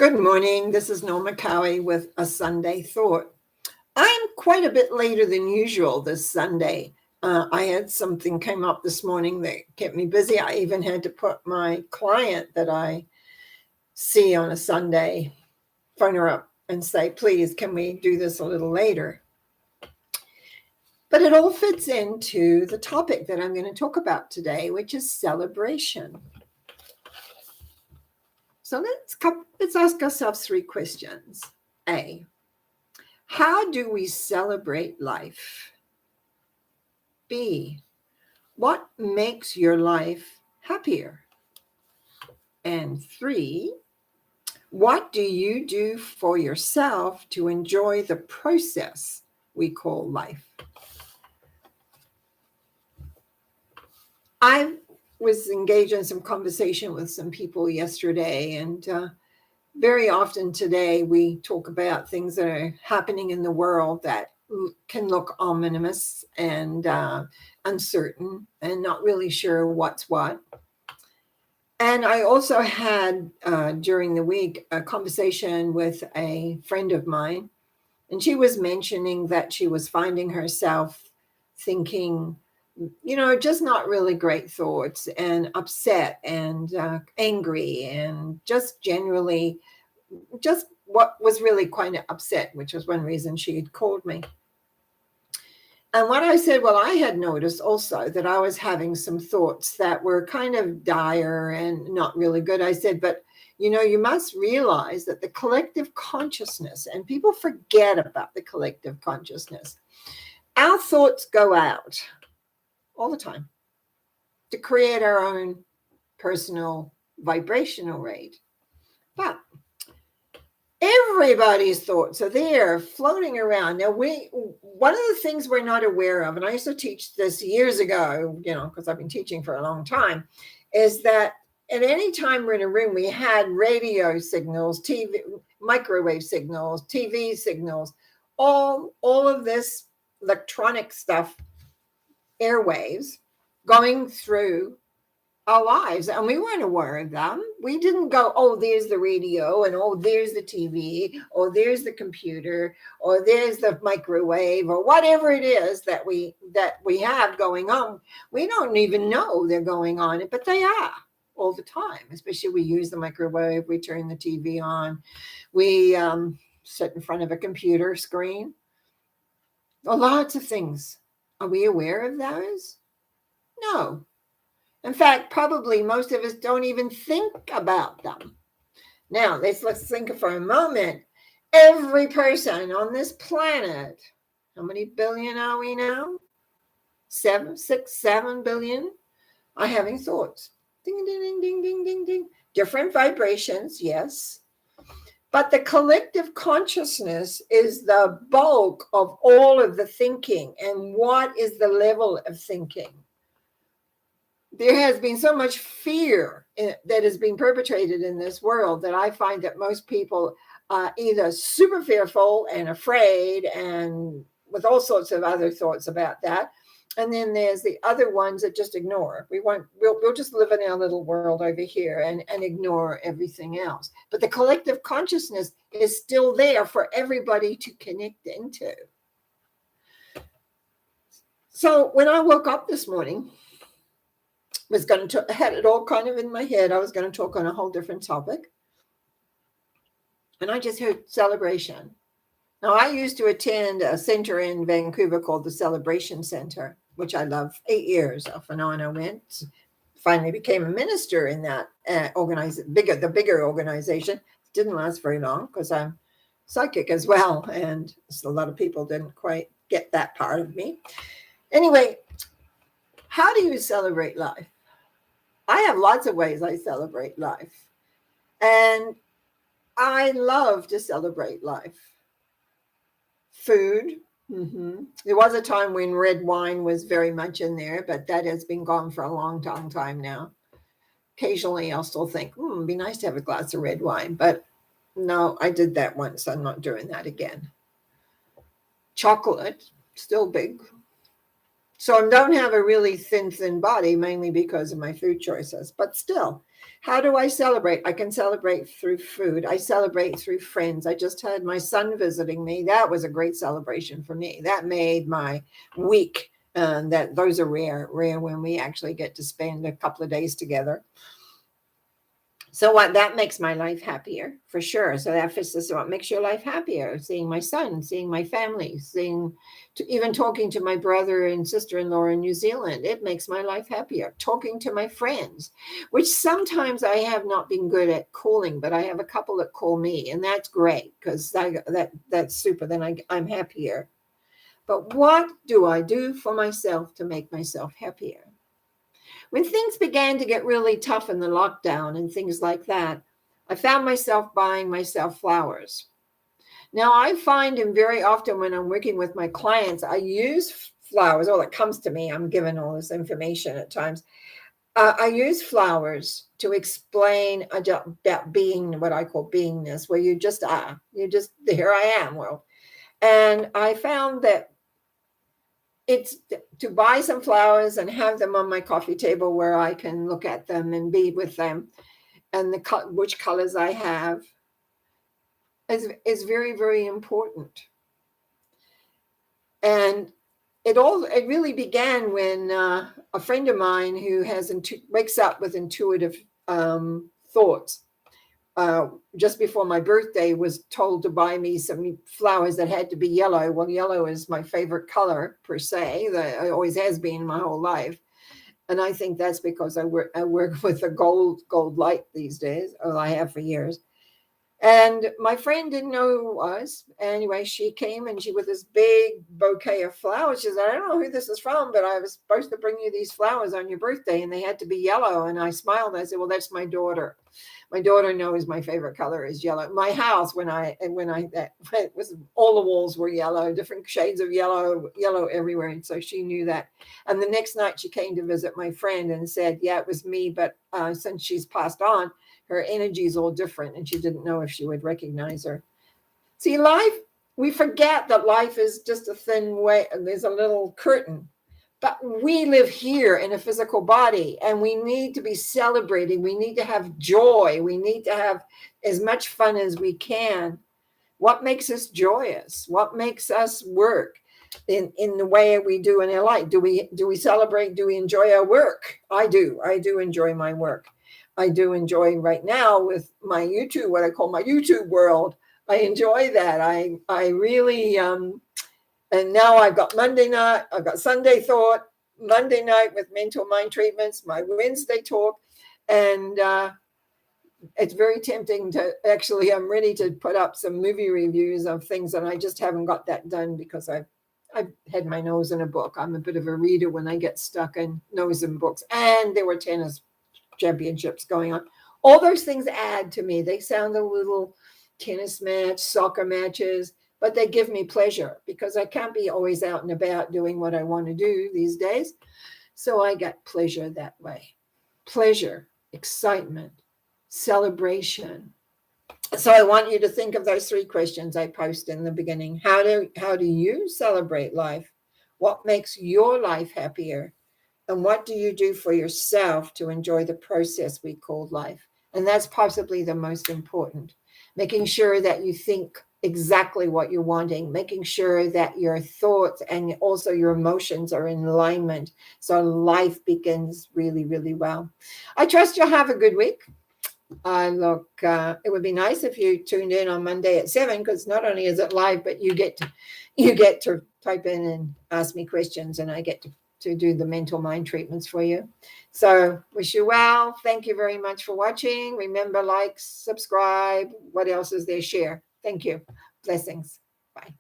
Good morning. This is Norma Cowie with a Sunday thought. I'm quite a bit later than usual this Sunday. I had something came up this morning that kept me busy. I even had to put my client that I see on a Sunday, phone her up and say, please, can we do this a little later? But it all fits into the topic that I'm going to talk about today, which is celebration. So let's ask ourselves three questions. A, how do we celebrate life? B, what makes your life happier? And 3, what do you do for yourself to enjoy the process we call life? I was engaged in some conversation with some people yesterday, and very often today we talk about things that are happening in the world that can look ominous and uncertain and not really sure what's what. And I also had during the week a conversation with a friend of mine, and she was mentioning that she was finding herself thinking, just not really great thoughts and upset and angry and just generally just what was really quite upset, which was one reason she had called me. And what I said, well, I had noticed also that I was having some thoughts that were kind of dire and not really good. I said, but you must realize that the collective consciousness, and people forget about the collective consciousness, our thoughts go out all the time to create our own personal vibrational rate. But everybody's thoughts are there floating around. Now, one of the things we're not aware of, and I used to teach this years ago, because I've been teaching for a long time, is that at any time we're in a room, we had radio signals, TV, microwave signals, TV signals, all of this electronic stuff, airwaves going through our lives, and we weren't aware of them. We didn't go, oh, there's the radio, and oh, there's the TV, or there's the computer, or there's the microwave, or whatever it is that we have going on. We don't even know they're going on, but they are all the time. Especially we use the microwave, we turn the TV on, we sit in front of a computer screen. Lots of things. Are we aware of those? No. In fact, probably most of us don't even think about them. Now, let's think for a moment. Every person on this planet, how many billion are we now? 7 billion, are having thoughts. Ding, ding, ding, ding, ding, ding, ding. Different vibrations, yes. But the collective consciousness is the bulk of all of the thinking. And what is the level of thinking? There has been so much fear that is being perpetrated in this world that I find that most people are either super fearful and afraid and with all sorts of other thoughts about that. And then there's the other ones that just ignore. We'll just live in our little world over here and ignore everything else. But the collective consciousness is still there for everybody to connect into. So when I woke up this morning, had it all kind of in my head. I was going to talk on a whole different topic. And I just heard celebration. Now, I used to attend a center in Vancouver called the Celebration Center, which I love. 8 years off and on I went. Finally became a minister in that the bigger organization. Didn't last very long because I'm psychic as well. And a lot of people didn't quite get that part of me. Anyway, how do you celebrate life? I have lots of ways I celebrate life. And I love to celebrate life. Food. There was a time when red wine was very much in there, but that has been gone for a long time now. Occasionally I'll still think, it'd be nice to have a glass of red wine. But no, I did that once. I'm not doing that again. Chocolate, still big. So I don't have a really thin body, mainly because of my food choices. But still, How do I celebrate? I can celebrate through food. I celebrate through friends. I just had my son visiting me. That was a great celebration for me. That made my week. That those are rare when we actually get to spend a couple of days together. So that makes my life happier for sure. So that fits this. What makes your life happier? Seeing my son, seeing my family, even talking to my brother and sister-in-law in New Zealand. It makes my life happier. Talking to my friends, which sometimes I have not been good at calling, but I have a couple that call me, and that's great because that's super. Then I'm happier. But what do I do for myself to make myself happier? When things began to get really tough in the lockdown and things like that, I found myself buying myself flowers. Now, I find them very often when I'm working with my clients, I use flowers. All that comes to me, I'm given all this information at times. I use flowers to explain about being, what I call beingness, where you just are. You just, here I am, world. And I found that it's to buy some flowers and have them on my coffee table where I can look at them and be with them, and which colors I have is very, very important. And it really began when a friend of mine who wakes up with intuitive thoughts. Just before my birthday, was told to buy me some flowers that had to be yellow. Well, yellow is my favorite color per se. That it always has been my whole life, and I think that's because I work with a gold light these days. Oh, I have for years. And my friend didn't know who it was. Anyway, she came and she with this big bouquet of flowers. She said, I don't know who this is from, but I was supposed to bring you these flowers on your birthday and they had to be yellow. And I smiled. I said, well, that's my daughter. My daughter knows my favorite color is yellow. My house, it was, all the walls were yellow, different shades of yellow everywhere. And so she knew that. And the next night she came to visit my friend and said, yeah, it was me. But since she's passed on, her energy is all different. And she didn't know if she would recognize her. See, we forget that life is just a thin way. And there's a little curtain. But we live here in a physical body and we need to be celebrating. We need to have joy. We need to have as much fun as we can. What makes us joyous? What makes us work in the way we do in our life? Do we celebrate? Do we enjoy our work? I do. I do enjoy my work. I do enjoy right now with my YouTube, what I call my YouTube world. I enjoy that. I really and now I've got Monday night, I've got Sunday thought, Monday night with mental mind treatments, my Wednesday talk. And it's very tempting to actually, I'm ready to put up some movie reviews of things, and I just haven't got that done because I've had my nose in a book. I'm a bit of a reader when I get stuck in nose in books. And there were tennis championships going on. All those things add to me. They sound a little tennis match, soccer matches, but they give me pleasure because I can't be always out and about doing what I want to do these days. So I get pleasure that way. Pleasure, excitement, celebration. So I want you to think of those 3 questions I posted in the beginning. How do you celebrate life? What makes your life happier? And what do you do for yourself to enjoy the process we call life? And that's possibly the most important. Making sure that you think exactly what you're wanting, making sure that your thoughts and also your emotions are in alignment. So life begins really, really well. I trust you'll have a good week. It would be nice if you tuned in on Monday at 7, because not only is it live, but you get to type in and ask me questions, and I get to do the mental mind treatments for you. So wish you well. Thank you very much for watching. Remember, like, subscribe. What else is there? Share. Thank you. Blessings. Bye.